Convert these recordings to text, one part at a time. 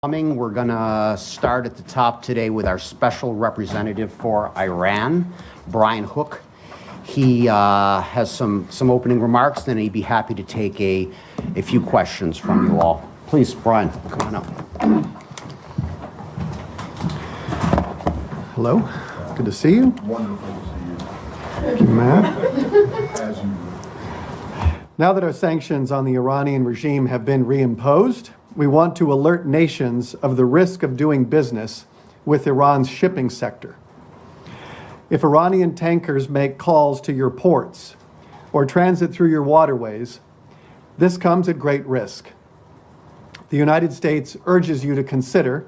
We're going to start at the top today with our special representative for Iran, Brian Hook. He has some opening remarks, then he'd be happy to take a few questions from you all. Please, Brian, come on up. Hello, good to see you. Wonderful to see you. Thank you, Matt. As usual. Now that our sanctions on the Iranian regime have been reimposed, we want to alert nations of the risk of doing business with Iran's shipping sector. If Iranian tankers make calls to your ports or transit through your waterways, this comes at great risk. The United States urges you to consider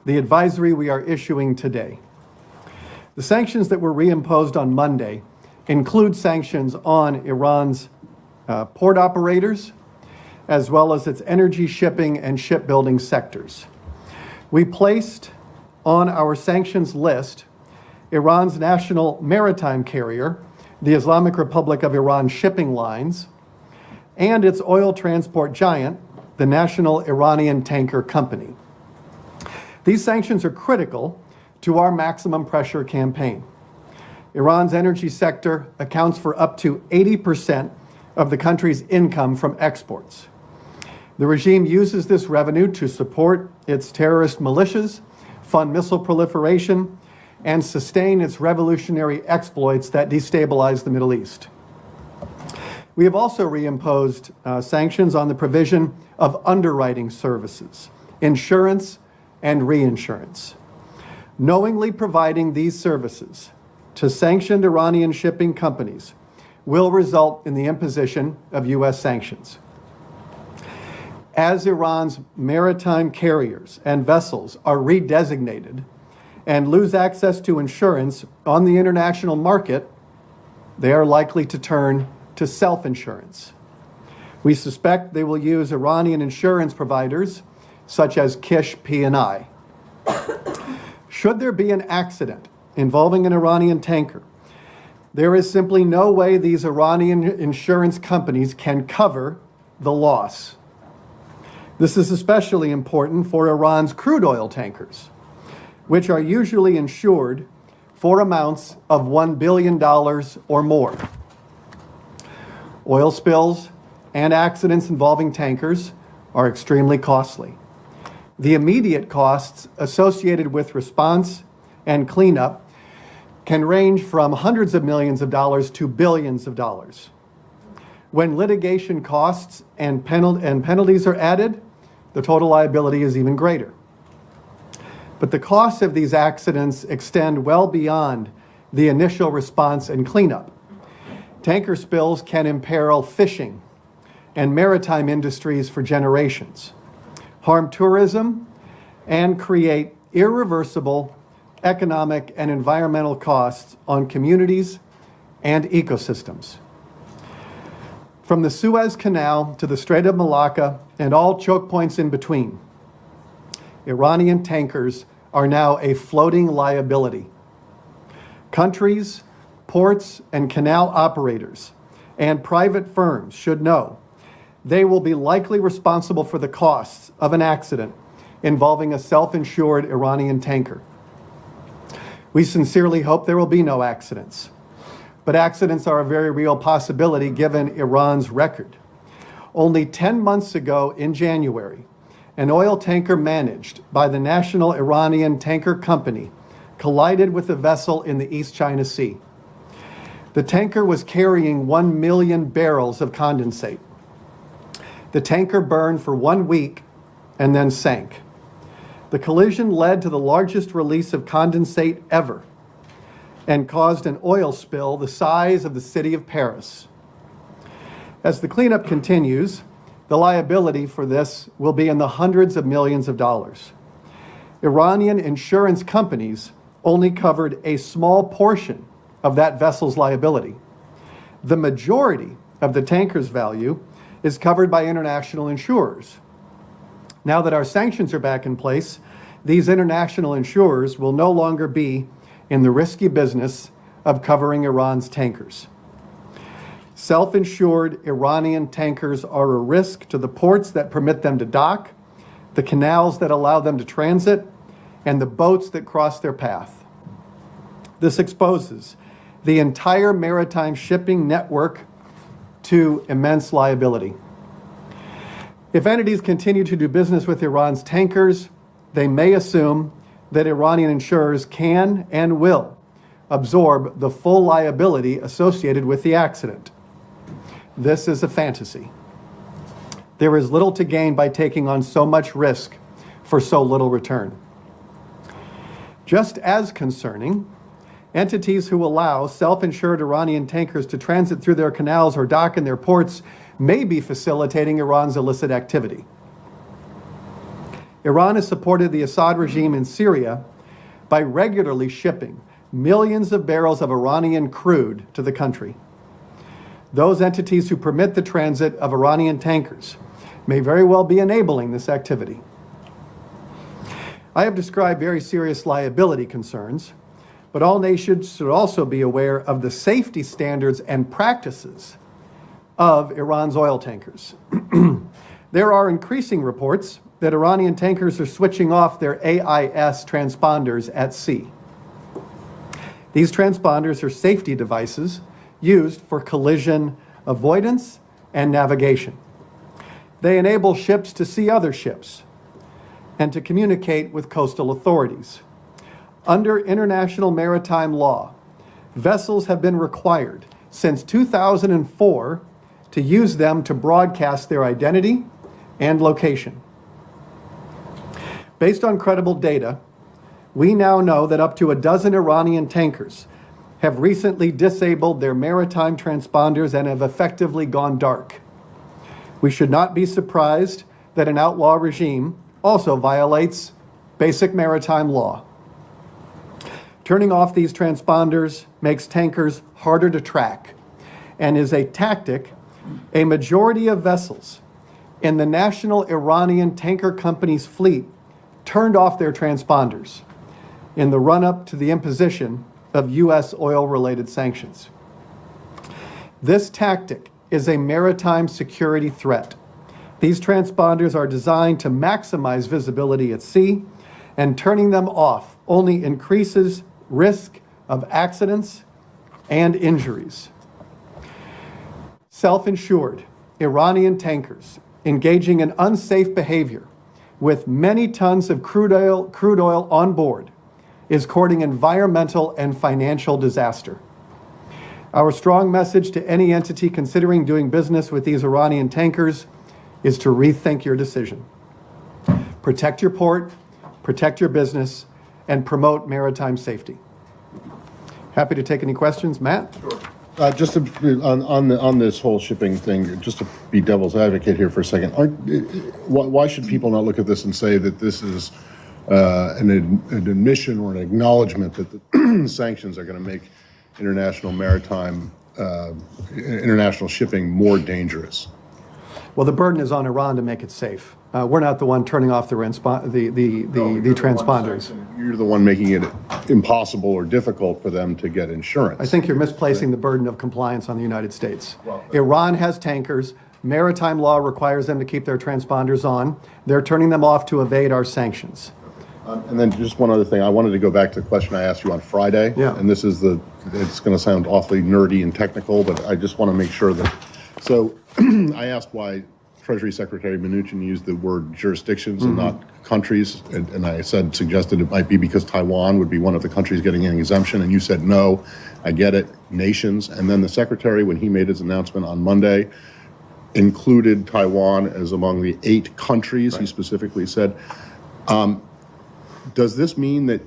the advisory we are issuing today. The sanctions that were reimposed on Monday include sanctions on Iran's port operators, as well as its energy, shipping, and shipbuilding sectors. We placed on our sanctions list Iran's national maritime carrier, the Islamic Republic of Iran Shipping Lines, and its oil transport giant, the National Iranian Tanker Company. These sanctions are critical to our maximum pressure campaign. Iran's energy sector accounts for up to 80% of the country's income from exports. The regime uses this revenue to support its terrorist militias, fund missile proliferation, and sustain its revolutionary exploits that destabilize the Middle East. We have also reimposed sanctions on the provision of underwriting services, insurance, and reinsurance. Knowingly providing these services to sanctioned Iranian shipping companies will result in the imposition of U.S. sanctions. As Iran's maritime carriers and vessels are redesignated and lose access to insurance on the international market, they are likely to turn to self-insurance. We suspect they will use Iranian insurance providers such as Kish P&I. Should there be an accident involving an Iranian tanker, there is simply no way these Iranian insurance companies can cover the loss. This is especially important for Iran's crude oil tankers, which are usually insured for amounts of $1 billion or more. Oil spills and accidents involving tankers are extremely costly. The immediate costs associated with response and cleanup can range from hundreds of millions of dollars to billions of dollars. When litigation costs and penalties are added, the total liability is even greater. But the costs of these accidents extend well beyond the initial response and cleanup. Tanker spills can imperil fishing and maritime industries for generations, harm tourism, and create irreversible economic and environmental costs on communities and ecosystems. From the Suez Canal to the Strait of Malacca and all choke points in between, Iranian tankers are now a floating liability. Countries, ports, and canal operators and private firms should know they will be likely responsible for the costs of an accident involving a self-insured Iranian tanker. We sincerely hope there will be no accidents, but accidents are a very real possibility given Iran's record. Only 10 months ago in January, an oil tanker managed by the National Iranian Tanker Company collided with a vessel in the East China Sea. The tanker was carrying 1 million barrels of condensate. The tanker burned for 1 week and then sank. The collision led to the largest release of condensate ever and caused an oil spill the size of the city of Paris. As the cleanup continues, the liability for this will be in the hundreds of millions of dollars. Iranian insurance companies only covered a small portion of that vessel's liability. The majority of the tanker's value is covered by international insurers. Now that our sanctions are back in place, these international insurers will no longer be in the risky business of covering Iran's tankers. Self-insured Iranian tankers are a risk to the ports that permit them to dock, the canals that allow them to transit, and the boats that cross their path. This exposes the entire maritime shipping network to immense liability. If entities continue to do business with Iran's tankers, they may assume that Iranian insurers can and will absorb the full liability associated with the accident. This is a fantasy. There is little to gain by taking on so much risk for so little return. Just as concerning, entities who allow self-insured Iranian tankers to transit through their canals or dock in their ports may be facilitating Iran's illicit activity. Iran has supported the Assad regime in Syria by regularly shipping millions of barrels of Iranian crude to the country. Those entities who permit the transit of Iranian tankers may very well be enabling this activity. I have described very serious liability concerns, but all nations should also be aware of the safety standards and practices of Iran's oil tankers. There are increasing reports that Iranian tankers are switching off their AIS transponders at sea. These transponders are safety devices used for collision avoidance and navigation. They enable ships to see other ships and to communicate with coastal authorities. Under international maritime law, vessels have been required since 2004 to use them to broadcast their identity and location. Based on credible data, we now know that up to a dozen Iranian tankers have recently disabled their maritime transponders and have effectively gone dark. We should not be surprised that an outlaw regime also violates basic maritime law. Turning off these transponders makes tankers harder to track and is a tactic a majority of vessels in the National Iranian Tanker Company's fleet turned off their transponders in the run-up to the imposition of U.S. oil-related sanctions. This tactic is a maritime security threat. These transponders are designed to maximize visibility at sea, and turning them off only increases risk of accidents and injuries. Self-insured Iranian tankers engaging in unsafe behavior with many tons of crude oil on board is courting environmental and financial disaster. Our strong message to any entity considering doing business with these Iranian tankers is to rethink your decision. Protect your port, protect your business, and promote maritime safety. Happy to take any questions. Matt? Just to, on this whole shipping thing, just to be devil's advocate here for a second, why should people not look at this and say that this is an admission or an acknowledgement that the sanctions are going to make international maritime, international shipping more dangerous? Well, the burden is on Iran to make it safe. We're not the one turning off the transponders. You're the one making it impossible or difficult for them to get insurance. I think you're misplacing the burden of compliance on the United States. Iran has tankers. Maritime law requires them to keep their transponders on. They're turning them off to evade our sanctions. And then just one other thing, I wanted to go back to the question I asked you on Friday. Yeah. And this is it's going to sound awfully nerdy and technical, but I just want to make sure that, so I asked why Treasury Secretary Mnuchin used the word jurisdictions and not countries, and I suggested it might be because Taiwan would be one of the countries getting an exemption, and you said no, I get it, nations. And then the Secretary, when he made his announcement on Monday, included Taiwan as among the 8 countries, he specifically said. Does this mean that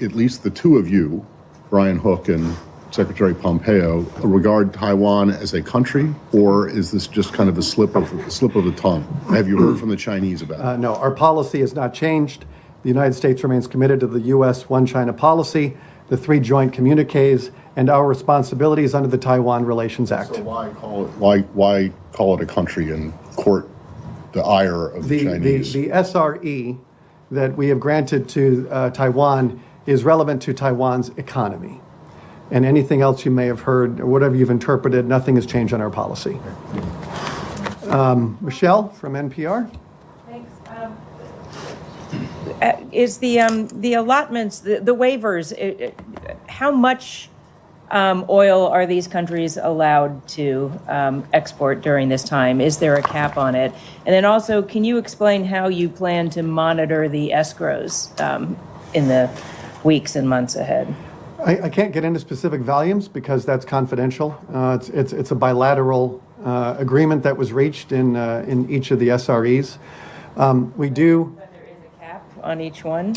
at least the two of you, Brian Hook and Secretary Pompeo, regard Taiwan as a country, or is this just kind of a slip of the tongue? Have you heard from the Chinese about it? No, our policy has not changed. The United States remains committed to the U.S. One China policy, the 3 joint communiques, and our responsibilities under the Taiwan Relations Act. So why call it a country and court the ire of the Chinese? The SRE that we have granted to Taiwan is relevant to Taiwan's economy. And anything else you may have heard, or whatever you've interpreted, nothing has changed on our policy. Michelle from NPR. Thanks. Is the allotments, the waivers, how much oil are these countries allowed to export during this time? Is there a cap on it? And then also, can you explain how you plan to monitor the escrows in the weeks and months ahead? I can't get into specific volumes because that's confidential. It's a bilateral agreement that was reached in each of the SREs. We do. But there is a cap on each one?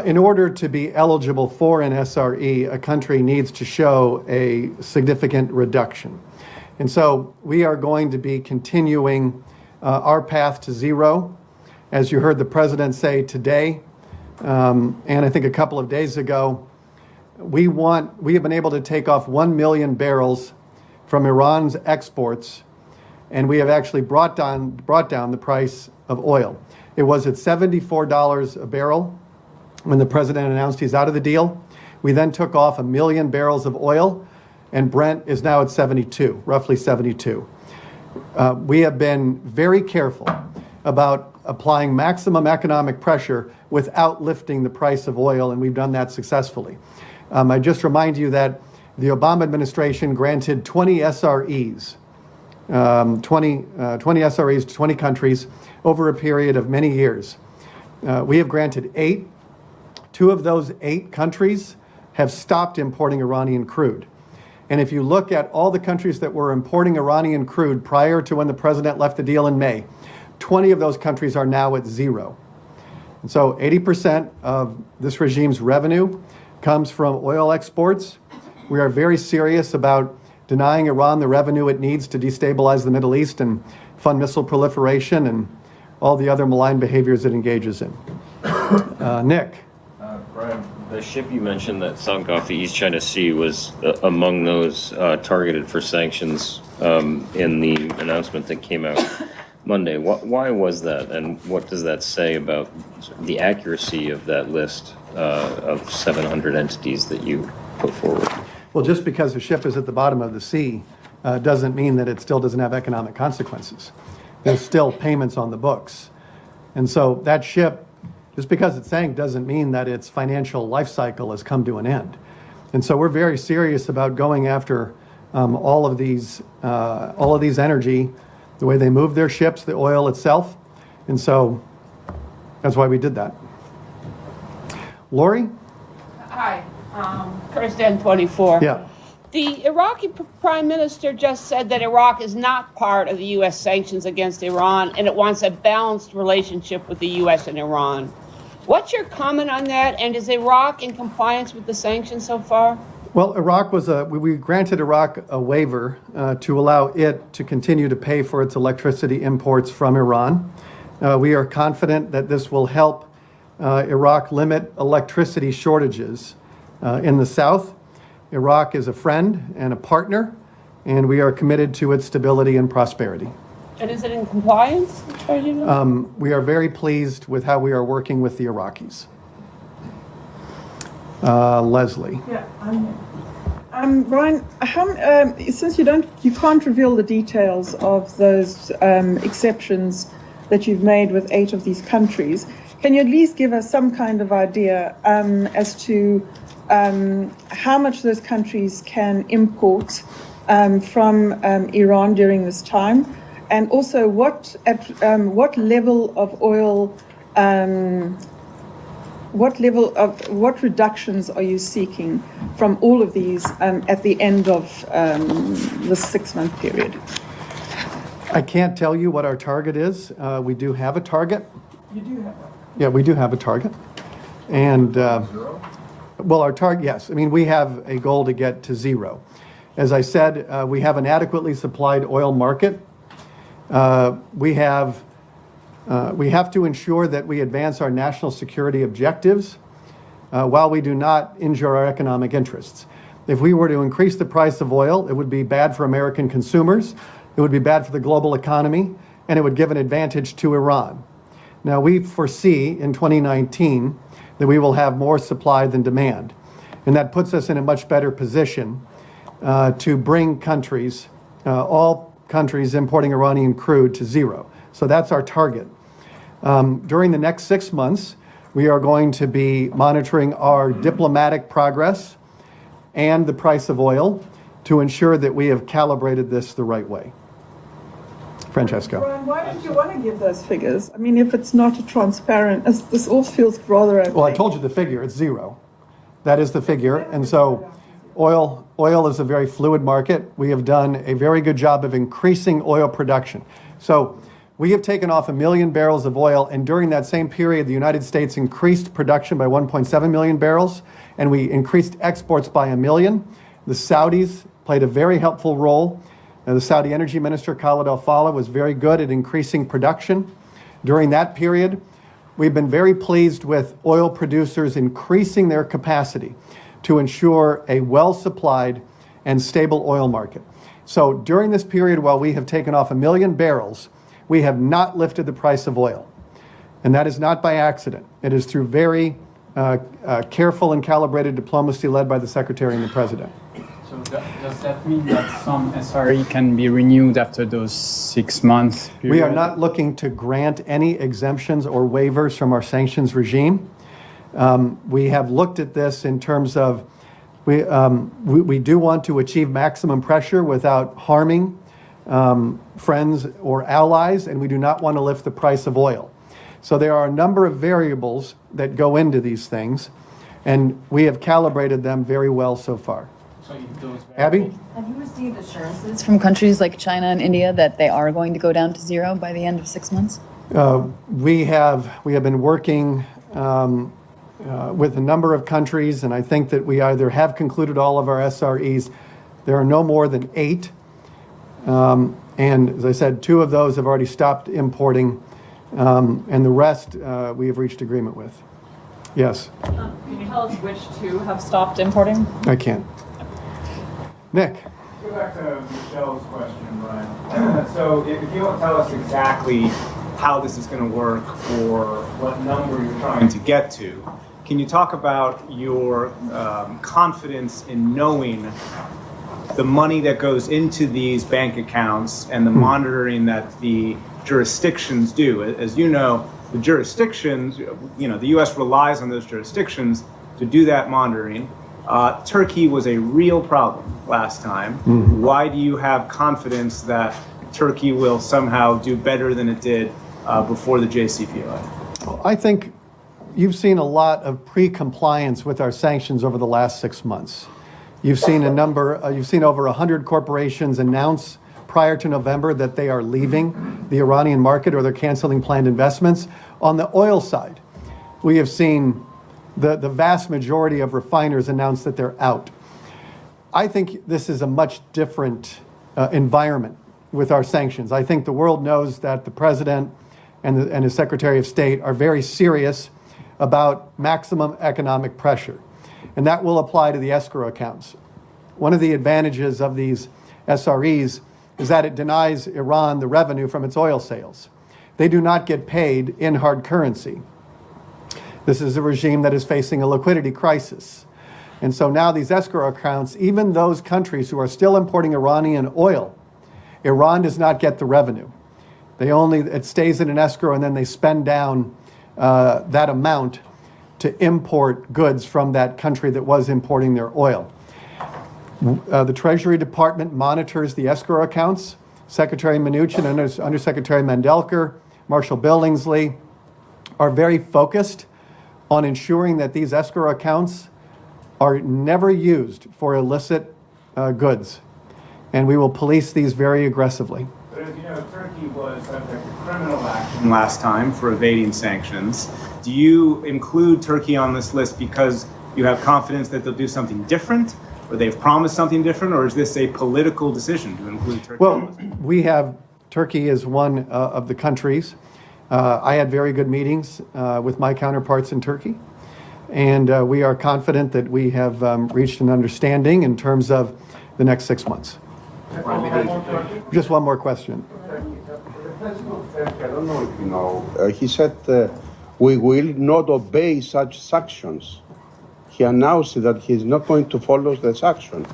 In order to be eligible for an SRE, a country needs to show a significant reduction. And so we are going to be continuing our path to zero. As you heard the president say today, and I think a couple of days ago, we have been able to take off 1 million barrels from Iran's exports, and we have actually brought down the price of oil. It was at $74 a barrel when the president announced he's out of the deal. We then took off 1 million barrels of oil, and Brent is now at 72, roughly 72. We have been very careful about applying maximum economic pressure without lifting the price of oil, and we've done that successfully. I just remind you that the Obama administration granted 20 SREs, 20 SREs to 20 countries over a period of many years. We have granted 8. 2 of those 8 countries have stopped importing Iranian crude. And if you look at all the countries that were importing Iranian crude prior to when the president left the deal in May, 20 of those countries are now at zero. And so 80% of this regime's revenue comes from oil exports. We are very serious about denying Iran the revenue it needs to destabilize the Middle East and fund missile proliferation and all the other malign behaviors it engages in. Nick. Brian, the ship you mentioned that sunk off the East China Sea was among those targeted for sanctions in the announcement that came out Monday. Why was that, and what does that say about the accuracy of that list of 700 entities that you put forward? Well, just because a ship is at the bottom of the sea doesn't mean that it still doesn't have economic consequences. There's still payments on the books. And so that ship, just because it sank doesn't mean that its financial life cycle has come to an end. And so we're very serious about going after all of these energy, the way they move their ships, the oil itself. And so that's why we did that. Lori? Hi, First N24. Yeah. The Iraqi prime minister just said that Iraq is not part of the U.S. sanctions against Iran, and it wants a balanced relationship with the U.S. and Iran. What's your comment on that, and is Iraq in compliance with the sanctions so far? Well, we granted Iraq a waiver to allow it to continue to pay for its electricity imports from Iran. We are confident that this will help Iraq limit electricity shortages in the south. Iraq is a friend and a partner, and we are committed to its stability and prosperity. And is it in compliance, as far as you know? We are very pleased with how we are working with the Iraqis. Leslie. Yeah, Brian, since you can't reveal the details of those exceptions that you've made with 8 of these countries, can you at least give us some kind of idea as to how much those countries can import from Iran during this time, and also what level of oil, what reductions are you seeking from all of these at the end of the 6-month period? I can't tell you what our target is. We do have a target. You do have that. Yeah, we do have a target. And, well, our target, yes. I mean, we have a goal to get to zero. As I said, we have an adequately supplied oil market. We have to ensure that we advance our national security objectives while we do not injure our economic interests. If we were to increase the price of oil, it would be bad for American consumers, it would be bad for the global economy, and it would give an advantage to Iran. Now, we foresee in 2019 that we will have more supply than demand, and that puts us in a much better position to bring countries, all countries importing Iranian crude, to zero. So that's our target. During the next 6 months, we are going to be monitoring our diplomatic progress and the price of oil to ensure that we have calibrated this the right way. Francesco. Brian, why did you want to give those figures? I mean, if it's not a transparent, this all feels rather opaque. Well, I told you the figure, it's zero. That is the figure. And so oil is a very fluid market. We have done a very good job of increasing oil production. So we have taken off 1 million barrels of oil, and during that same period, the United States increased production by 1.7 million barrels, and we increased exports by 1 million. The Saudis played a very helpful role. The Saudi Energy Minister, Khalid Al-Faleh, was very good at increasing production. During that period, we've been very pleased with oil producers increasing their capacity to ensure a well-supplied and stable oil market. So during this period, while we have taken off 1 million barrels, we have not lifted the price of oil. And that is not by accident. It is through very careful and calibrated diplomacy led by the Secretary and the President. So does that mean that some SRE can be renewed after those 6 months? We are not looking to grant any exemptions or waivers from our sanctions regime. We have looked at this in terms of we do want to achieve maximum pressure without harming friends or allies, and we do not want to lift the price of oil. So there are a number of variables that go into these things, and we have calibrated them very well so far. Abby? Have you received assurances from countries like China and India that they are going to go down to zero by the end of 6 months? We have been working with a number of countries, and I think that we either have concluded all of our SREs. There are no more than 8. And as I said, 2 of those have already stopped importing, and the rest we have reached agreement with. Yes, Can you tell us which 2 have stopped importing? I can. Nick? Go back to Michelle's question, Brian. So if you don't tell us exactly how this is going to work or what number you're trying to get to, can you talk about your confidence in knowing the money that goes into these bank accounts and the monitoring that the jurisdictions do? As you know, the jurisdictions, the U.S. relies on those jurisdictions to do that monitoring. Turkey was a real problem last time. Why do you have confidence that Turkey will somehow do better than it did before the JCPOA? I think you've seen a lot of pre-compliance with our sanctions over the last 6 months. You've seen you've seen over 100 corporations announce prior to November that they are leaving the Iranian market or they're canceling planned investments. On the oil side, we have seen the vast majority of refiners announce that they're out. I think this is a much different environment with our sanctions. I think the world knows that the president and his Secretary of State are very serious about maximum economic pressure, and that will apply to the escrow accounts. One of the advantages of these SREs is that it denies Iran the revenue from its oil sales. They do not get paid in hard currency. This is a regime that is facing a liquidity crisis. And so now these escrow accounts, even those countries who are still importing Iranian oil, Iran does not get the revenue. It stays in an escrow, and then they spend down that amount to import goods from that country that was importing their oil. The Treasury Department monitors the escrow accounts. Secretary Mnuchin and Undersecretary Mandelker, Marshall Billingsley are very focused on ensuring that these escrow accounts are never used for illicit goods. And we will police these very aggressively. But as you know, Turkey was subject to criminal action last time for evading sanctions. Do you include Turkey on this list because you have confidence that they'll do something different, or they've promised something different, or is this a political decision to include Turkey on this list? Turkey is one of the countries. I had very good meetings with my counterparts in Turkey, and we are confident that we have reached an understanding in terms of the next 6 months. Just one more question. The president of Turkey, I don't know if you know, he said we will not obey such sanctions. He announced that he's not going to follow the sanction.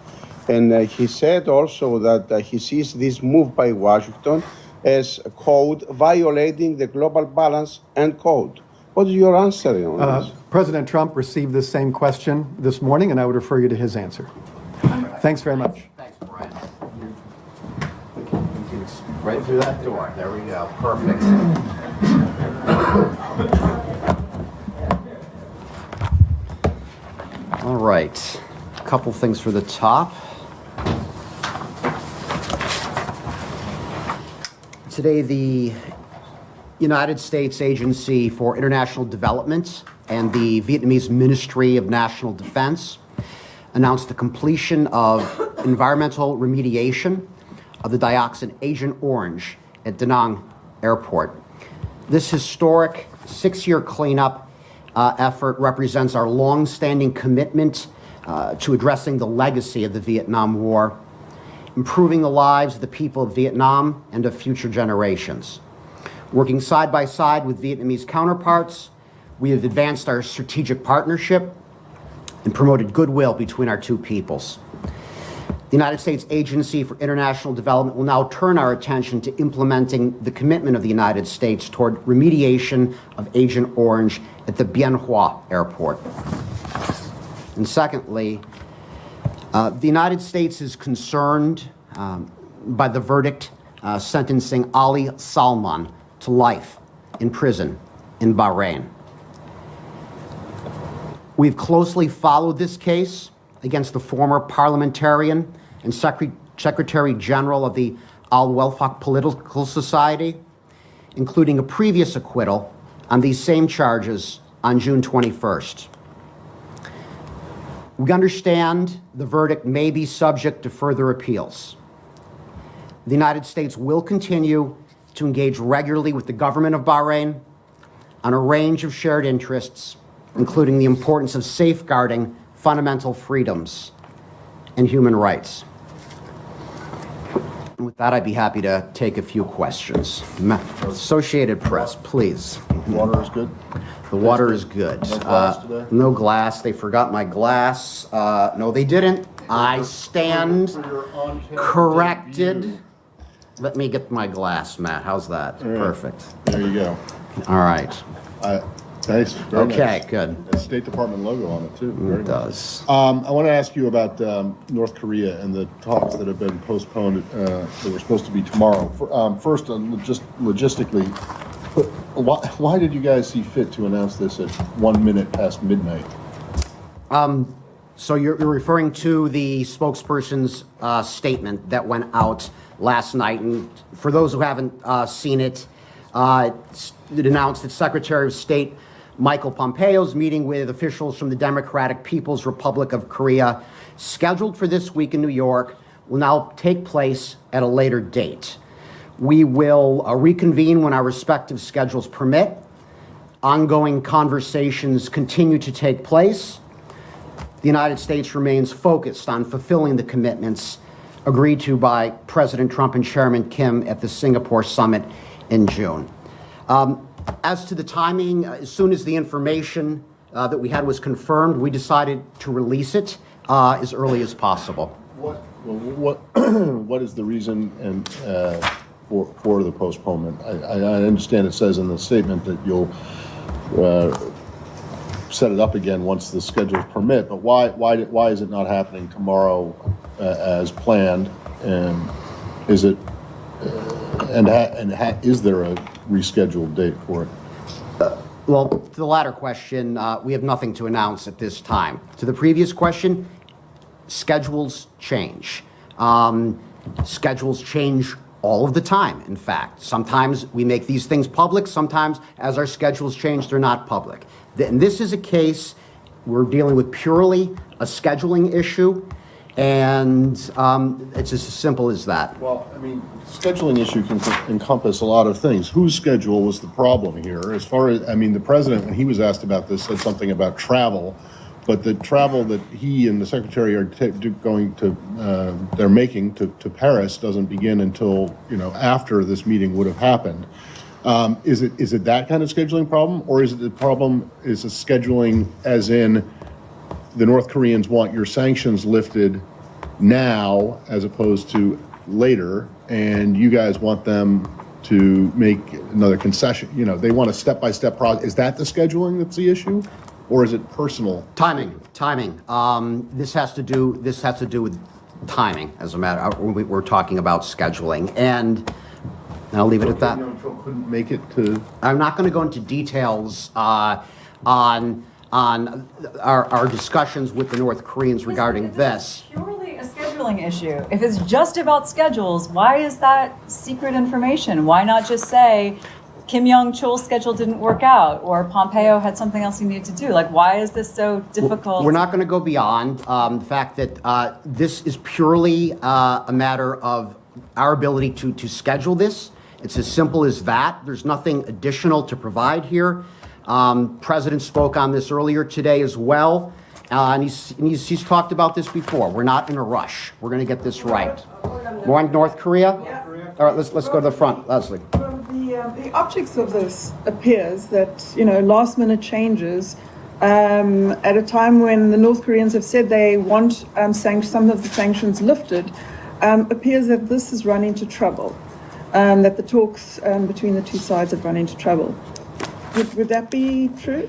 And he said also that he sees this move by Washington as a code violating the global balance and code. What's your answer on this? President Trump received this same question this morning, and I would refer you to his answer. Thanks very much. Thanks, Brian. Right through that door. There we go. Perfect. All right. A couple things for the top. Today, the United States Agency for International Development and the Vietnamese Ministry of National Defense announced the completion of environmental remediation of the dioxin Agent Orange at Da Nang Airport. This historic 6-year cleanup effort represents our long-standing commitment to addressing the legacy of the Vietnam War, improving the lives of the people of Vietnam and of future generations. Working side by side with Vietnamese counterparts, we have advanced our strategic partnership and promoted goodwill between our two peoples. The United States Agency for International Development will now turn our attention to implementing the commitment of the United States toward remediation of Agent Orange at the Bien Hoa Airport. And secondly, the United States is concerned by the verdict sentencing Ali Salman to life in prison in Bahrain. We've closely followed this case against the former parliamentarian and Secretary General of the Al Wefaq Political Society, including a previous acquittal on these same charges on June 21st. We understand the verdict may be subject to further appeals. The United States will continue to engage regularly with the government of Bahrain on a range of shared interests, including the importance of safeguarding fundamental freedoms and human rights. And with that, I'd be happy to take a few questions. Associated Press, please. Water is good? The water is good. No glass today? No glass. They forgot my glass. No, they didn't. I stand corrected. Let me get my glass, Matt. How's that? right. Perfect. There you go. All right. Nice. Very Okay, nice. good. A State Department logo on it, too. Very It nice. does. I want to ask you about North Korea and the talks that have been postponed that were supposed to be tomorrow. First, just logistically, why did you guys see fit to announce this at 1 minute past midnight? So you're referring to the spokesperson's statement that went out last night. And for those who haven't seen it, it announced that Secretary of State Michael Pompeo's meeting with officials from the Democratic People's Republic of Korea, scheduled for this week in New York, will now take place at a later date. We will reconvene when our respective schedules permit. Ongoing conversations continue to take place. The United States remains focused on fulfilling the commitments agreed to by President Trump and Chairman Kim at the Singapore summit in June. As to the timing, as soon as the information that we had was confirmed, we decided to release it as early as possible. What is the reason and for the postponement? I understand it says in the statement that you'll set it up again once the schedules permit, but why is it not happening tomorrow as planned? And is it is there a rescheduled date for it? Well, to the latter question, we have nothing to announce at this time. To the previous question, schedules change. Schedules change all of the time, in fact. Sometimes we make these things public. Sometimes, as our schedules change, they're not public. And this is a case we're dealing with purely a scheduling issue, and it's as simple as that. Well, I mean, scheduling issue can encompass a lot of things. Whose schedule was the problem here? As far as, I mean, the president, when he was asked about this, said something about travel, but the travel that he and the secretary are going to, they're making to Paris doesn't begin until, after this meeting would have happened. Is it that kind of scheduling problem, or is it the problem is a scheduling as in the North Koreans want your sanctions lifted now as opposed to later, and you guys want them to make another concession, they want a step-by-step process. Is that the scheduling that's the issue? Or is it personal? Timing. This has to do with timing, as a matter, we're talking about scheduling, and I'll leave it at that. Trump couldn't make it to. I'm not going to go into details on our discussions with the North Koreans regarding this. Purely a scheduling issue. If it's just about schedules, why is that secret information? Why not just say Kim Young-chul's schedule didn't work out, or Pompeo had something else he needed to do? Like, why is this so difficult? We're not going to go beyond the fact that this is purely a matter of our ability to schedule this. It's as simple as that. There's nothing additional to provide here. President spoke on this earlier today as well, and he's talked about this before. We're not in a rush. We're going to get this right. More on North Korea? All right, let's go to the front. Leslie. Well, the optics of this appears that, last minute changes at a time when the North Koreans have said they want some of the sanctions lifted, appears that this has run into trouble, that the talks between the two sides have run into trouble. Would that be true?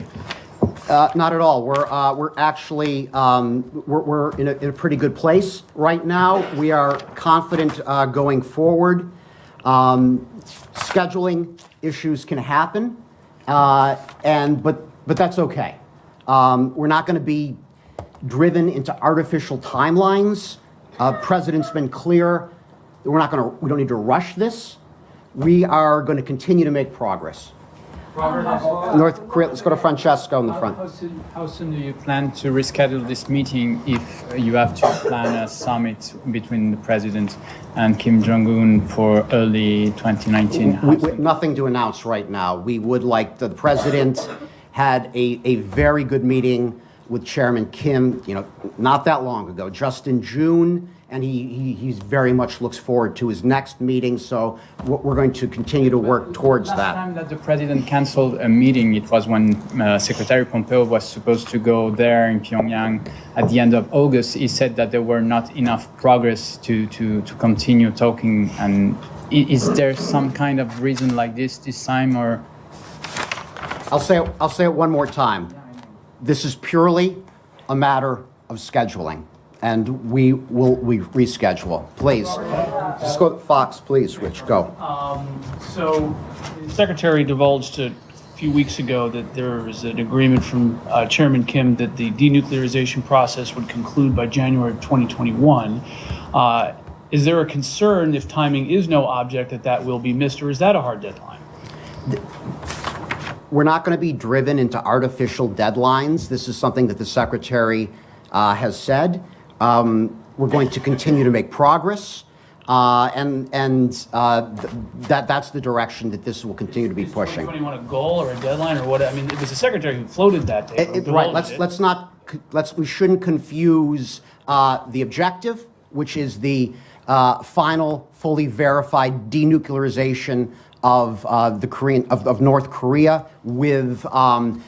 Not at all. We're actually we're in a pretty good place right now. We are confident going forward. Scheduling issues can happen, but that's okay. We're not going to be driven into artificial timelines. President's been clear. We don't need to rush this. We are going to continue to make progress. North Korea, let's go to Francesco in the front. How soon do you plan to reschedule this meeting if you have to plan a summit between the president and Kim Jong-un for early 2019? Nothing to announce right now. We would like the president had a very good meeting with Chairman Kim, not that long ago, just in June, and he very much looks forward to his next meeting. So we're going to continue to work towards that. Last time that the president canceled a meeting, it was when Secretary Pompeo was supposed to go there in Pyongyang at the end of August. He said that there were not enough progress to continue talking. And is there some kind of reason like this time, or? I'll say it one more time. This is purely a matter of scheduling, and we reschedule. Please, let's go to Fox, please, Rich, go. So the Secretary divulged a few weeks ago that there was an agreement from Chairman Kim that the denuclearization process would conclude by January of 2021. Is there a concern if timing is no object that will be missed, or is that a hard deadline? We're not going to be driven into artificial deadlines. This is something that the Secretary has said. We're going to continue to make progress, and that's the direction that this will continue to be pushing. Do you want a goal or a deadline or what? I mean, it was the Secretary who floated that day. Right. We shouldn't confuse the objective, which is the final, fully verified denuclearization of North Korea with the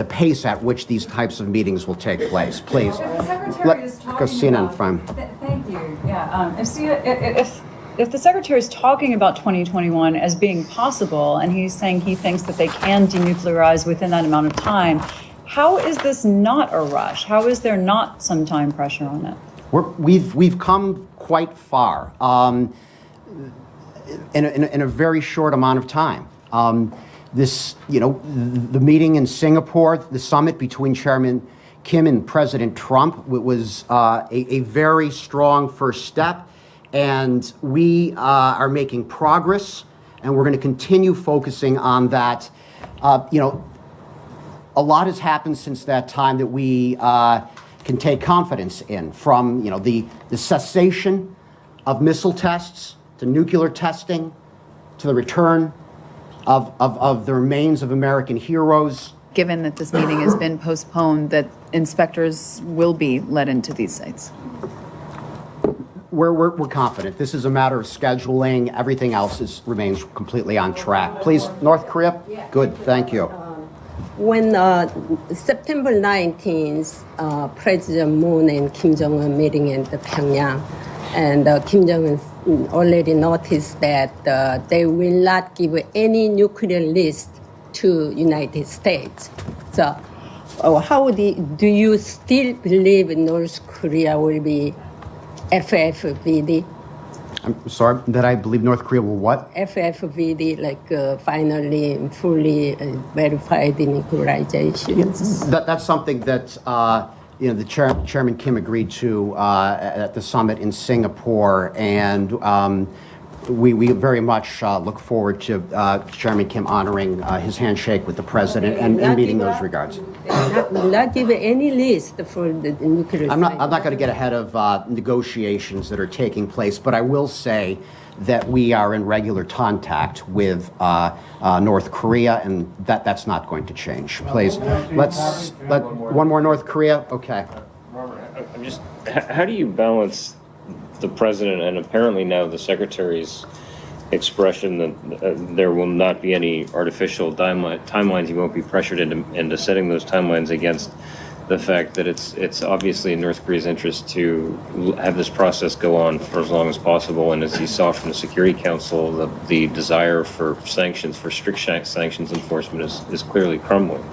pace at which these types of meetings will take place. Please, If the Secretary is talking about, thank you. Yeah. If the Secretary is talking about 2021 as being possible, and he's saying he thinks that they can denuclearize within that amount of time, how is this not a rush? How is there not some time pressure on it? We've come quite far. In a very short amount of time. The meeting in Singapore, the summit between Chairman Kim and President Trump was a very strong first step, and we are making progress, and we're going to continue focusing on that. A lot has happened since that time that we can take confidence in, from the cessation of missile tests to nuclear testing, to the return of the remains of American heroes. Given that this meeting has been postponed, that inspectors will be let into these sites? We're confident. This is a matter of scheduling. Everything else remains completely on track. Please, North Korea? Good, thank you. When September 19th, President Moon and Kim Jong-un meeting in Pyongyang, and Kim Jong-un already noticed that they will not give any nuclear list to United States. So how do you still believe North Korea will be FFVD? I'm sorry, that I believe North Korea will what? FFVD, like finally fully verified denuclearization. That's something that the Chairman Kim agreed to at the summit in Singapore, and we very much look forward to Chairman Kim honoring his handshake with the president and meeting those regards. Not give any list for the nuclear. I'm not going to get ahead of negotiations that are taking place, but I will say that we are in regular contact with North Korea, and that's not going to change. Please, let one more North Korea. Okay. Robert, I'm just, how do you balance the president and apparently now the secretary's expression that there will not be any artificial timelines, you won't be pressured into setting those timelines against the fact that it's obviously in North Korea's interest to have this process go on for as long as possible, and as you saw from the Security Council, the desire for sanctions, for strict sanctions enforcement is clearly crumbling.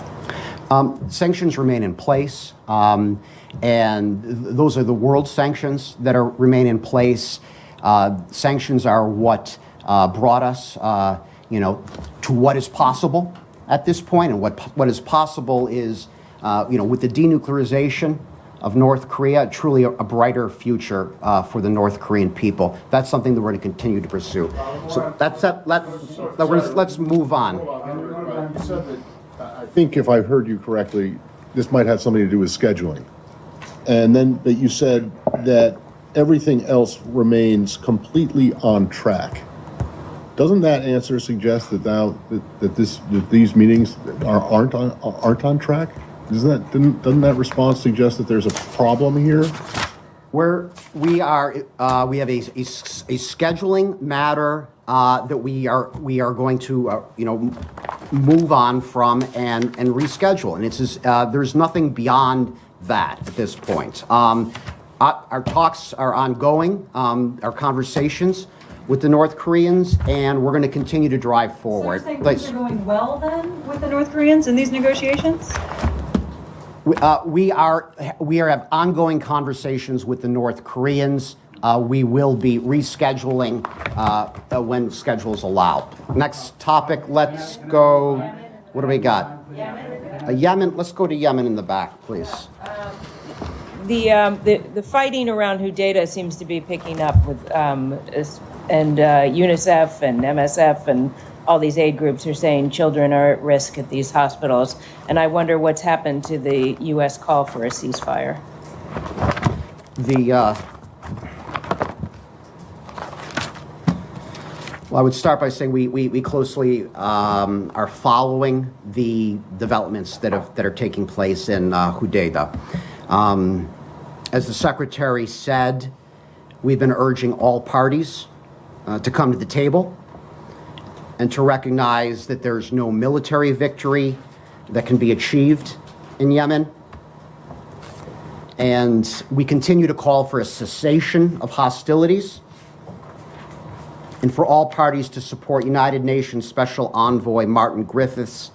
Sanctions remain in place, and those are the world sanctions that remain in place. Sanctions are what brought us, to what is possible at this point, and what is possible is, with the denuclearization of North Korea, truly a brighter future for the North Korean people. That's something that we're going to continue to pursue. So that's that. Let's move on. You said that, I think if I've heard you correctly, this might have something to do with scheduling. And then that you said that everything else remains completely on track. Doesn't that answer suggest that these meetings aren't on track? Doesn't that response suggest that there's a problem here? We have a scheduling matter that we are going to move on from and reschedule, and it's there's nothing beyond that at this point. Our talks are ongoing, our conversations with the North Koreans, and we're going to continue to drive forward. So you're saying things are going well then with the North Koreans in these negotiations? We have ongoing conversations with the North Koreans. We will be rescheduling when schedules allow. Next topic, let's go. What do we got? Yemen. Let's go to Yemen in the back, please. The fighting around Hudaydah seems to be picking up with UNICEF and MSF and all these aid groups are saying children are at risk at these hospitals, and I wonder what's happened to the U.S. call for a ceasefire. Well, I would start by saying we closely are following the developments that are taking place in Hudaydah. As the Secretary said, we've been urging all parties to come to the table and to recognize that there's no military victory that can be achieved in Yemen. And we continue to call for a cessation of hostilities and for all parties to support United Nations Special Envoy Martin Griffiths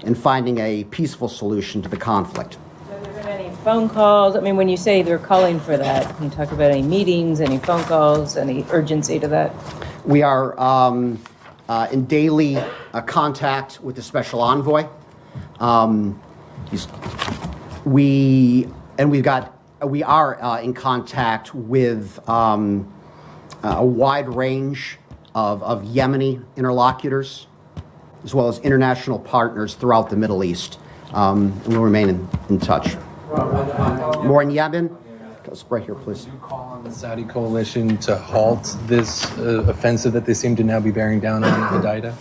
in finding a peaceful solution to the conflict. Have there been any phone calls? I mean, when you say they're calling for that, can you talk about any meetings, any phone calls, any urgency to that? We are in daily contact with the Special Envoy. We are in contact with a wide range of Yemeni interlocutors, as well as international partners throughout the Middle East. And we'll remain in touch. More in Yemen? Right here, please. Would you call on the Saudi coalition to halt this offensive that they seem to now be bearing down on Hudaydah?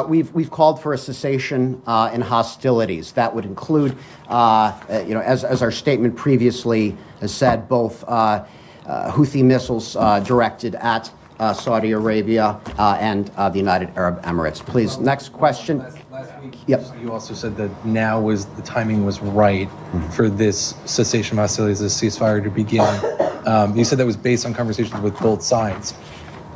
We've called for a cessation in hostilities. That would include, as our statement previously has said, both Houthi missiles directed at Saudi Arabia and the United Arab Emirates. Please, next question. Last week, Yep. you also said that now the timing was right for this cessation of hostilities, this ceasefire to begin. You said that was based on conversations with both sides.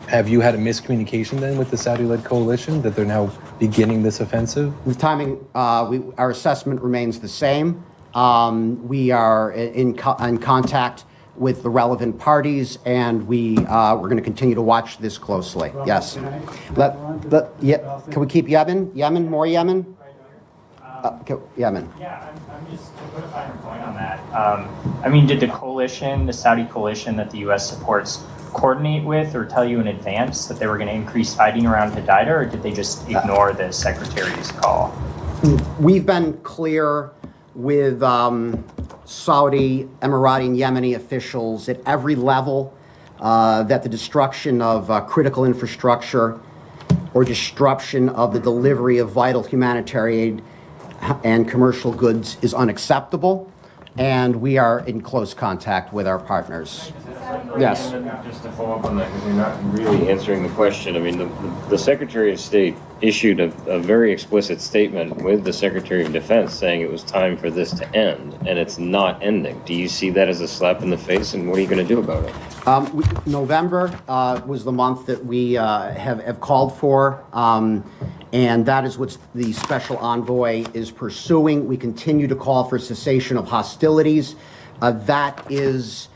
Have you had a miscommunication then with the Saudi-led coalition that they're now beginning this offensive? The timing, our assessment remains the same. We are in contact with the relevant parties, and we're going to continue to watch this closely. Yes. Can we keep Yemen? Yemen? More Yemen? Yemen. Yeah, I'm just to put a finer point on that. I mean, did the coalition, the Saudi coalition that the U.S. supports, coordinate with or tell you in advance that they were going to increase fighting around Hodeidah, or did they just ignore the secretary's call? We've been clear with Saudi, Emirati, and Yemeni officials at every level that the destruction of critical infrastructure or disruption of the delivery of vital humanitarian aid and commercial goods is unacceptable, and we are in close contact with our partners. Yes. Just to follow up on that, because you're not really answering the question. I mean, the Secretary of State issued a very explicit statement with the Secretary of Defense saying it was time for this to end, and it's not ending. Do you see that as a slap in the face, and what are you going to do about it? November was the month that we have called for, and that is what the special envoy is pursuing. We continue to call for cessation of hostilities. That is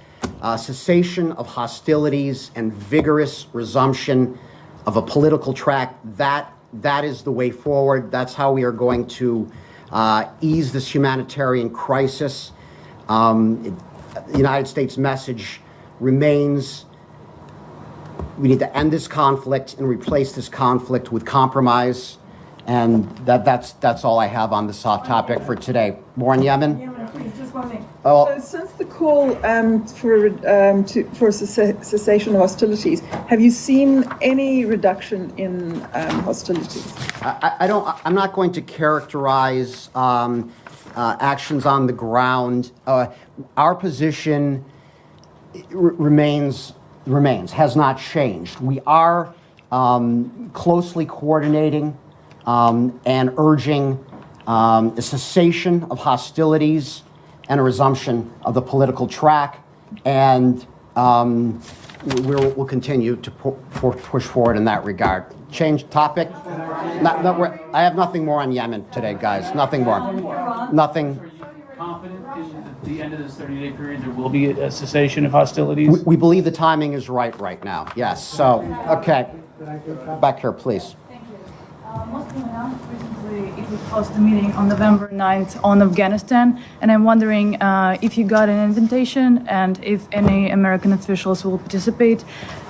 cessation of hostilities and vigorous resumption of a political track. That is the way forward. That's how we are going to ease this humanitarian crisis. The United States message remains: we need to end this conflict and replace this conflict with compromise. And that's all I have on this hot topic for today. More on Yemen? Yemen, please, just one thing. Oh. So since the call for cessation of hostilities, have you seen any reduction in hostilities? I'm not going to characterize actions on the ground. Our position remains, has not changed. We are closely coordinating and urging a cessation of hostilities and a resumption of the political track, and we'll continue to push forward in that regard. Change topic? I have nothing more on Yemen today, guys. Nothing more. Nothing. Are you confident at the end of this 30-day period there will be a cessation of hostilities? We believe the timing is right now. Yes. So, okay. Back here, please. Moscow announced recently it would host a meeting on November 9th on Afghanistan, and I'm wondering if you got an invitation and if any American officials will participate.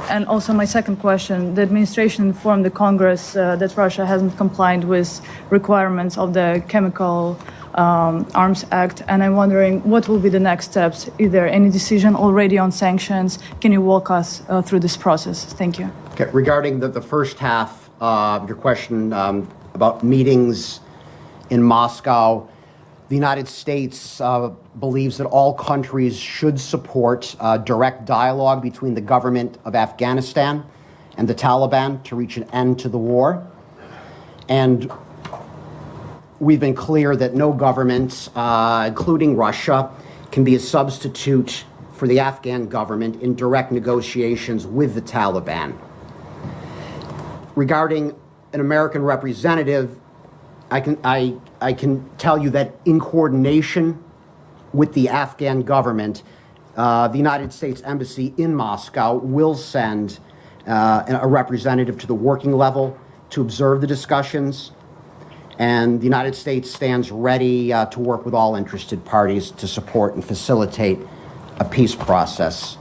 And also my second question, the administration informed the Congress that Russia hasn't complied with requirements of the Chemical Arms Act, and I'm wondering what will be the next steps? Is there any decision already on sanctions? Can you walk us through this process? Thank you. Okay. Regarding the first half, your question about meetings in Moscow, the United States believes that all countries should support direct dialogue between the government of Afghanistan and the Taliban to reach an end to the war. And we've been clear that no government, including Russia, can be a substitute for the Afghan government in direct negotiations with the Taliban. Regarding an American representative, I can tell you that in coordination with the Afghan government, the United States Embassy in Moscow will send a representative to the working level to observe the discussions, and the United States stands ready to work with all interested parties to support and facilitate a peace process.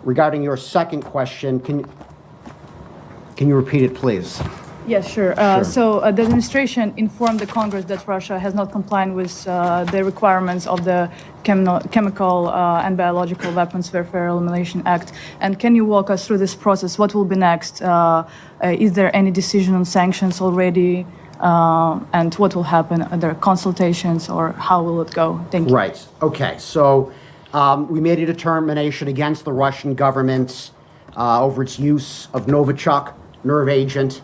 Regarding your second question, can you repeat it, please? Yes, sure. So the administration informed the Congress that Russia has not complied with the requirements of the Chemical and Biological Weapons Warfare Elimination Act. And can you walk us through this process? What will be next? Is there any decision on sanctions already? And what will happen? Are there consultations, or how will it go? Thank you. Right. Okay. So we made a determination against the Russian government over its use of Novichok nerve agent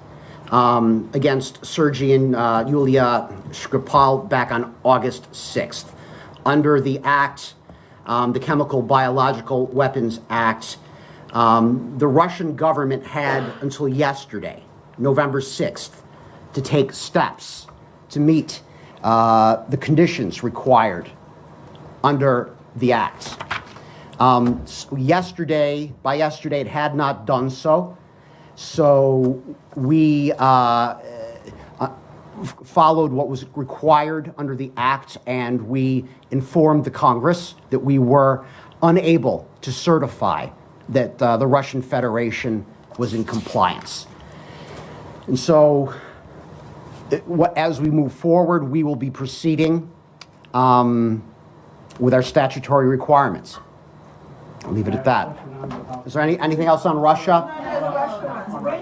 against Sergei and Yulia Skripal back on August 6th. Under the act, the Chemical Biological Weapons Act, the Russian government had until yesterday, November 6th, to take steps to meet the conditions required under the act. By yesterday, it had not done so. So we followed what was required under the act, and we informed the Congress that we were unable to certify that the Russian Federation was in compliance. And so as we move forward, we will be proceeding with our statutory requirements. I'll leave it at that. Is there anything else on Russia?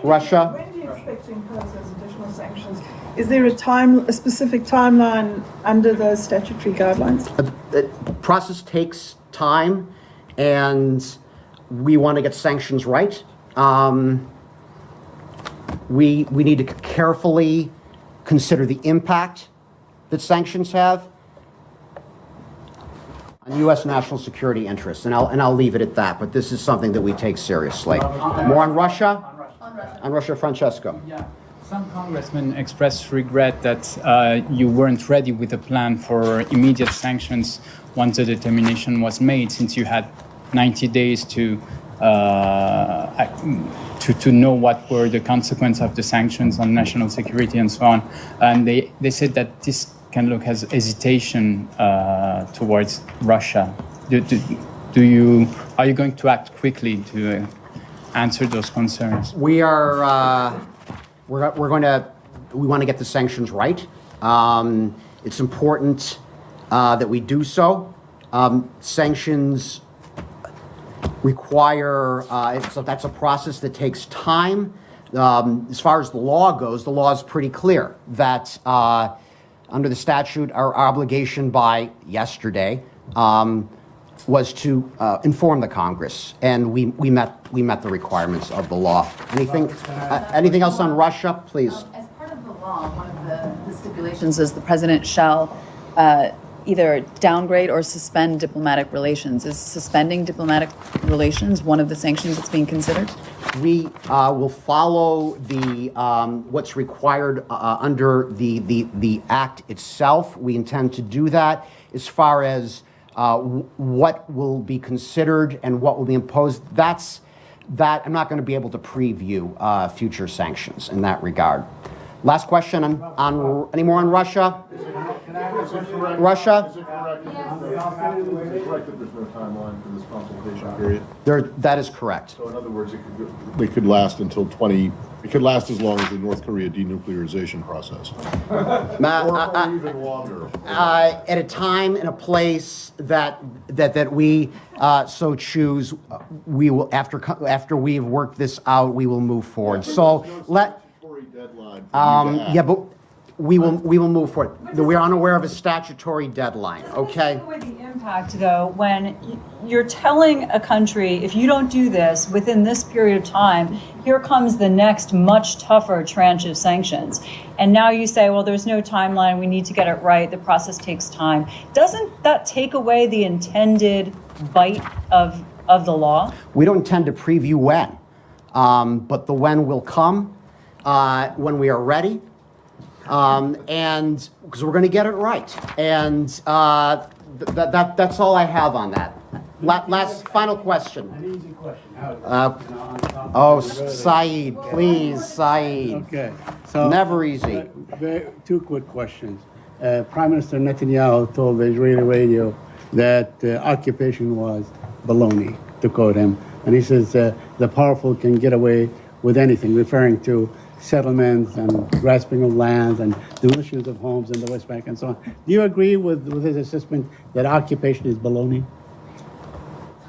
Russia? When do you expect to impose those additional sanctions? Is there a specific timeline under those statutory guidelines? The process takes time, and we want to get sanctions right. We need to carefully consider the impact that sanctions have on U.S. national security interests, and I'll leave it at that. But this is something that we take seriously. More on Russia? On Russia, Francesco. Yeah. Some congressmen expressed regret that you weren't ready with a plan for immediate sanctions once the determination was made, since you had 90 days to know what were the consequences of the sanctions on national security and so on. And they said that this can look as hesitation towards Russia. Are you going to act quickly to answer those concerns? We are. We want to get the sanctions right. It's important that we do so. Sanctions require, so that's a process that takes time. As far as the law goes, the law is pretty clear that under the statute, our obligation by yesterday was to inform the Congress, and we met the requirements of the law. Anything else on Russia, please? As part of the law, one of the stipulations is the president shall either downgrade or suspend diplomatic relations. Is suspending diplomatic relations one of the sanctions that's being considered? We will follow the what's required under the act itself. We intend to do that. As far as what will be considered and what will be imposed, that I'm not going to be able to preview future sanctions in that regard. Last question on any more on Russia? Russia? Is it correct that there's no timeline for this consultation period? That is correct. So in other words, they could last until it could last as long as the North Korea denuclearization process. Or even longer. At a time and a place that we so choose, we will after we have worked this out, we will move forward. So yeah, but we will move forward. We're unaware of a statutory deadline. Okay. Take away the impact, though, when you're telling a country, if you don't do this within this period of time, here comes the next much tougher tranche of sanctions. And now you say, well, there's no timeline. We need to get it right. The process takes time. Doesn't that take away the intended bite of the law? We don't intend to preview when, but the when will come when we are ready. And because we're going to get it right. And that's all I have on that. Last final question. An easy question. Saeed, please, Saeed. Okay. So, never easy. Two quick questions. Prime Minister Netanyahu told the Israeli radio that occupation was baloney, to quote him. And he says the powerful can get away with anything, referring to settlements and grasping of lands and demolitions of homes in the West Bank and so on. Do you agree with his assessment that occupation is baloney?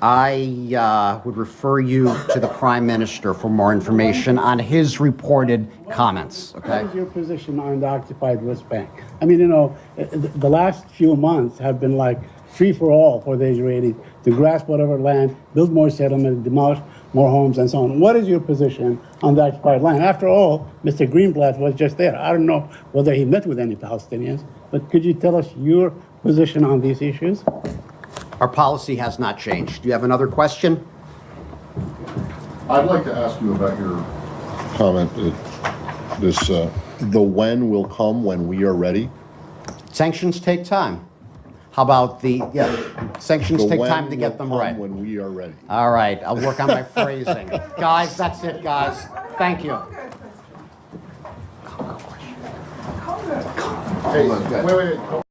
I would refer you to the Prime Minister for more information on his reported comments. Okay. What is your position on the occupied West Bank? I mean, the last few months have been like free for all for the Israelis to grasp whatever land, build more settlements, demolish more homes, and so on. What is your position on the occupied land? After all, Mr. Greenblatt was just there. I don't know whether he met with any Palestinians, but could you tell us your position on these issues? Our policy has not changed. Do you have another question? I'd like to ask you about your comment, the when will come when we are ready. Sanctions take time. How about sanctions The take when time to get will them come right. when we are ready. All right, I'll work on my phrasing. Guys, that's it, guys. Thank you. Hey, wait,